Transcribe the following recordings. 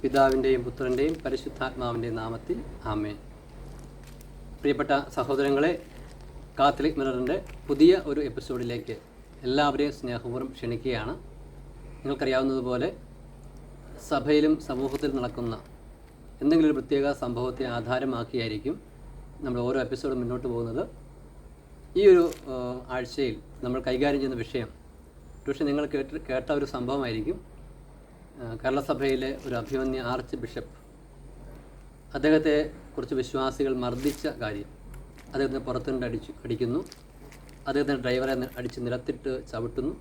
പിതാവിൻ്റെയും പുത്രൻ്റെയും പരിശുദ്ധാത്മാവിൻ്റെയും നാമത്തിൽ ആമേൻ. പ്രിയപ്പെട്ട സഹോദരങ്ങളെ, കാത്തലിക് മിററിൻ്റെ പുതിയ ഒരു എപ്പിസോഡിലേക്ക് എല്ലാവരെയും സ്നേഹപൂർവ്വം ക്ഷണിക്കുകയാണ്. നിങ്ങൾക്കറിയാവുന്നതുപോലെ സഭയിലും സമൂഹത്തിലും നടക്കുന്ന എന്തെങ്കിലും ഒരു പ്രത്യേക സംഭവത്തെ ആധാരമാക്കിയായിരിക്കും നമ്മൾ ഓരോ എപ്പിസോഡും മുന്നോട്ട് പോകുന്നത്. ഈ ഒരു ആഴ്ചയിൽ നമ്മൾ കൈകാര്യം ചെയ്യുന്ന വിഷയം പക്ഷേ നിങ്ങൾ കേട്ട ഒരു സംഭവമായിരിക്കും. കേരള സഭയിലെ ഒരു അഭിമന്യ ആർച്ച് ബിഷപ്പ്, അദ്ദേഹത്തെ കുറിച്ച് വിശ്വാസികൾ മർദ്ദിച്ച കാര്യം, അദ്ദേഹത്തിന് പുറത്തുകൊണ്ട് അടിക്കുന്നു, അദ്ദേഹത്തിൻ്റെ ഡ്രൈവറെ അടിച്ച് നിലത്തിട്ട് ചവിട്ടുന്നു.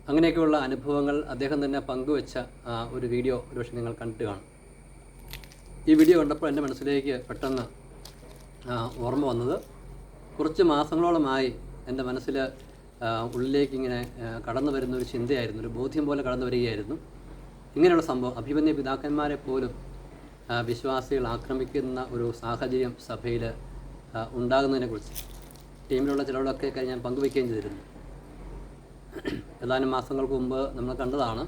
അങ്ങനെയൊക്കെയുള്ള അനുഭവങ്ങൾ അദ്ദേഹം തന്നെ പങ്കുവെച്ച ഒരു വീഡിയോ ഒരുപക്ഷെ നിങ്ങൾ കണ്ടിട്ട് കാണും. ഈ വീഡിയോ കണ്ടപ്പോൾ എൻ്റെ മനസ്സിലേക്ക് പെട്ടെന്ന് ഓർമ്മ വന്നത്, കുറച്ച് മാസങ്ങളോളമായി എൻ്റെ മനസ്സിൽ ഉള്ളിലേക്ക് ഇങ്ങനെ കടന്നു വരുന്ന ഒരു ചിന്തയായിരുന്നു, ഒരു ബോധ്യം പോലെ കടന്നു വരികയായിരുന്നു. ഇങ്ങനെയുള്ള സംഭവം, അഭിമന്യ പിതാക്കന്മാരെ പോലും വിശ്വാസികൾ ആക്രമിക്കുന്ന ഒരു സാഹചര്യം സഭയിൽ ഉണ്ടാകുന്നതിനെക്കുറിച്ച് ടീമിലുള്ള ചിലരോടൊക്കെ ഞാൻ പങ്കുവയ്ക്കുകയും ചെയ്തിരുന്നു. ഏതാനും മാസങ്ങൾക്ക് മുമ്പ് നമ്മൾ കണ്ടതാണ്,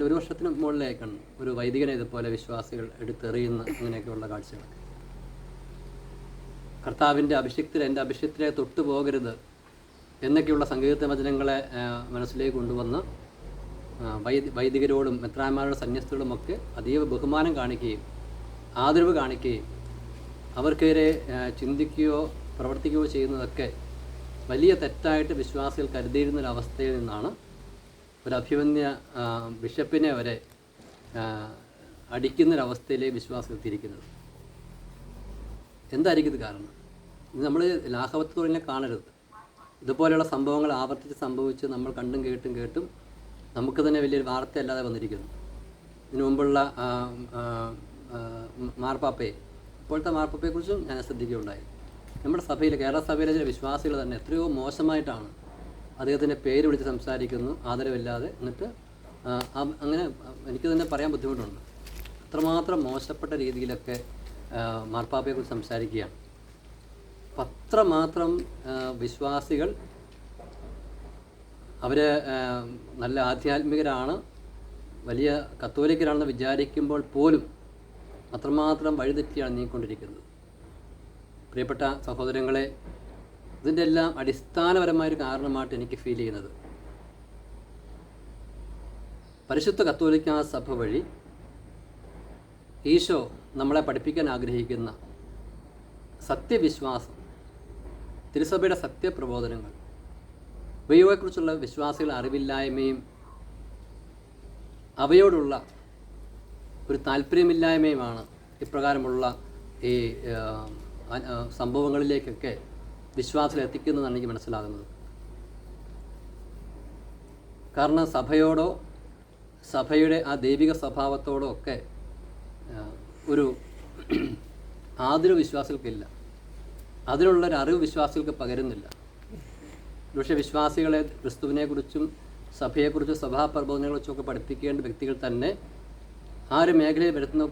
ഒരു വർഷത്തിന് മുകളിലേക്ക് കണ്ടു, ഒരു വൈദികനെ ഇതുപോലെ വിശ്വാസികൾ എടുത്തെറിയുന്ന അങ്ങനെയൊക്കെയുള്ള കാഴ്ചകളൊക്കെ. കർത്താവിൻ്റെ അഭിഷിക്തരെ, എൻ്റെ അഭിഷിക്തരെ തൊട്ടു പോകരുത് എന്നൊക്കെയുള്ള സംഗീത വചനങ്ങളെ മനസ്സിലേക്ക് കൊണ്ടുവന്ന് വൈദികരോടും മെത്രാന്മാരുടെ സന്യസ്തരോടുമൊക്കെ അതീവ ബഹുമാനം കാണിക്കുകയും ആദരവ് കാണിക്കുകയും അവർക്കെതിരെ ചിന്തിക്കുകയോ പ്രവർത്തിക്കുകയോ ചെയ്യുന്നതൊക്കെ വലിയ തെറ്റായിട്ട് വിശ്വാസികൾ കരുതിയിരുന്നൊരവസ്ഥയിൽ നിന്നാണ് ഒരു അഭിമന്യ ബിഷപ്പിനെ വരെ അടിക്കുന്നൊരവസ്ഥയിലേക്ക് വിശ്വാസികൾ എത്തിയിരിക്കുന്നത്. എന്തായിരിക്കും ഇത് കാരണം? ഇത് നമ്മൾ ലാഘവത്തോടെ കാണരുത്. ഇതുപോലെയുള്ള സംഭവങ്ങൾ ആവർത്തിച്ച് സംഭവിച്ച് നമ്മൾ കണ്ടും കേട്ടും നമുക്ക് തന്നെ വലിയൊരു വാർത്തയല്ലാതെ വന്നിരിക്കുന്നു. ഇതിനു മുമ്പുള്ള മാർപ്പാപ്പയെ, ഇപ്പോഴത്തെ മാർപ്പാപ്പയെക്കുറിച്ചും ഞാൻ ശ്രദ്ധിക്കുകയുണ്ടായി. നമ്മുടെ സഭയിലെ, കേരള സഭയിലെ ചില വിശ്വാസികൾ തന്നെ എത്രയോ മോശമായിട്ടാണ് അദ്ദേഹത്തിൻ്റെ പേര് വിളിച്ച് സംസാരിക്കുന്നു, ആദരവില്ലാതെ. എന്നിട്ട് അങ്ങനെ എനിക്ക് തന്നെ പറയാൻ ബുദ്ധിമുട്ടുണ്ട്. അത്രമാത്രം മോശപ്പെട്ട രീതിയിലൊക്കെ മാർപ്പാപ്പയെക്കുറിച്ച് സംസാരിക്കുകയാണ്. അത്രമാത്രം വിശ്വാസികൾ അവർ നല്ല ആധ്യാത്മികരാണ്, വലിയ കത്തോലിക്കരാണെന്ന് വിചാരിക്കുമ്പോൾ പോലും അത്രമാത്രം വഴിതെറ്റിയാണ് നീങ്ങിക്കൊണ്ടിരിക്കുന്നത്. പ്രിയപ്പെട്ട സഹോദരങ്ങളെ, ഇതിൻ്റെ എല്ലാം അടിസ്ഥാനപരമായൊരു കാരണമായിട്ട് എനിക്ക് ഫീൽ ചെയ്യുന്നത്, പരിശുദ്ധ കത്തോലിക്ക സഭ വഴി ഈശോ നമ്മളെ പഠിപ്പിക്കാൻ ആഗ്രഹിക്കുന്ന സത്യവിശ്വാസം, തിരുസഭയുടെ സത്യപ്രബോധനങ്ങൾ, ഇവയെക്കുറിച്ചുള്ള വിശ്വാസികളുടെ അറിവില്ലായ്മയും അവയോടുള്ള ഒരു താല്പര്യമില്ലായ്മയുമാണ് ഇപ്രകാരമുള്ള ഈ സംഭവങ്ങളിലേക്കൊക്കെ വിശ്വാസികൾ എത്തിക്കുന്നതെന്നാണ് എനിക്ക് മനസ്സിലാകുന്നത്. കാരണം സഭയോടോ സഭയുടെ ആ ദൈവിക സ്വഭാവത്തോടോ ഒക്കെ ഒരു ആദരവ് വിശ്വാസികൾക്കില്ല, അതിനുള്ളൊരു അറിവ് വിശ്വാസികൾക്ക് പകരുന്നില്ല. പക്ഷേ വിശ്വാസികളെ ക്രിസ്തുവിനെക്കുറിച്ചും സഭയെക്കുറിച്ചും സഭാപ്രബോധനങ്ങളെക്കുറിച്ചും ഒക്കെ പഠിപ്പിക്കേണ്ട വ്യക്തികൾ തന്നെ ആ ഒരു മേഖലയിൽ വരുത്തുന്ന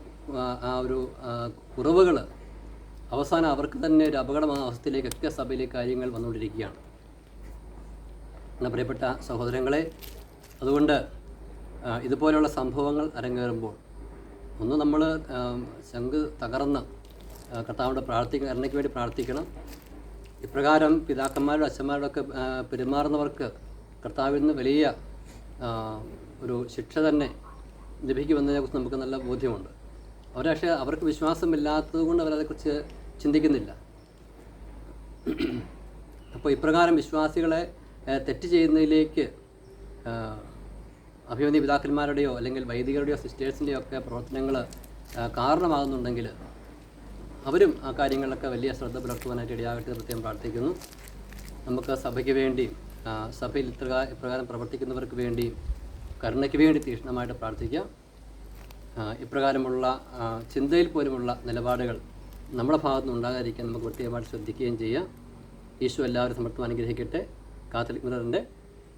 ആ ഒരു കുറവുകൾ അവസാനം അവർക്ക് തന്നെ ഒരു അപകടമായ അവസ്ഥയിലേക്കൊക്കെ സഭയിലെ കാര്യങ്ങൾ വന്നുകൊണ്ടിരിക്കുകയാണ്. പ്രിയപ്പെട്ട സഹോദരങ്ങളെ, അതുകൊണ്ട് ഇതുപോലെയുള്ള സംഭവങ്ങൾ അരങ്ങേറുമ്പോൾ ഒന്ന് നമ്മൾ ശങ്ക് തകർന്ന് കർത്താവിനോട് കരുണയ്ക്ക് വേണ്ടി പ്രാർത്ഥിക്കണം. ഇപ്രകാരം പിതാക്കന്മാരുടെ അച്ഛന്മാരോടൊക്കെ പെരുമാറുന്നവർക്ക് കർത്താവിൽ നിന്ന് വലിയ ഒരു ശിക്ഷ തന്നെ ലഭിക്കുമെന്നതിനെക്കുറിച്ച് നമുക്ക് നല്ല ബോധ്യമുണ്ട്. പക്ഷേ അവർക്ക് വിശ്വാസമില്ലാത്തത് കൊണ്ട് അവരതേക്കുറിച്ച് ചിന്തിക്കുന്നില്ല. അപ്പോൾ ഇപ്രകാരം വിശ്വാസികളെ തെറ്റ് ചെയ്യുന്നതിലേക്ക് അഭിമന്യ പിതാക്കന്മാരുടെയോ അല്ലെങ്കിൽ വൈദികരുടെയോ സിസ്റ്റേഴ്സിൻ്റെയോ ഒക്കെ പ്രവർത്തനങ്ങൾ കാരണമാകുന്നുണ്ടെങ്കിൽ അവരും ആ കാര്യങ്ങളിലൊക്കെ വലിയ ശ്രദ്ധ പുലർത്തുവാനായിട്ട് ഇടയാകട്ടെ പ്രത്യേകം പ്രാർത്ഥിക്കുന്നു. നമുക്ക് സഭയ്ക്ക് വേണ്ടിയും സഭയിൽ ഇപ്രകാരം പ്രവർത്തിക്കുന്നവർക്ക് വേണ്ടിയും കരുണയ്ക്ക് വേണ്ടി തീക്ഷ്ണമായിട്ട് പ്രാർത്ഥിക്കാം. ഇപ്രകാരമുള്ള ചിന്തയിൽ പോലുമുള്ള നിലപാടുകൾ നമ്മുടെ ഭാഗത്തുനിന്ന് ഉണ്ടാകാതിരിക്കാൻ നമുക്ക് പ്രത്യേകമായിട്ട് ശ്രദ്ധിക്കുകയും ചെയ്യാം. ഈശോ എല്ലാവരും സമർത്ഥം അനുഗ്രഹിക്കട്ടെ. കാത്തലിക് മിററിൻ്റെ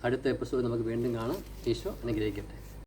അടുത്ത എപ്പിസോഡ് നമുക്ക് വീണ്ടും കാണാം. ഈശോ അനുഗ്രഹിക്കട്ടെ.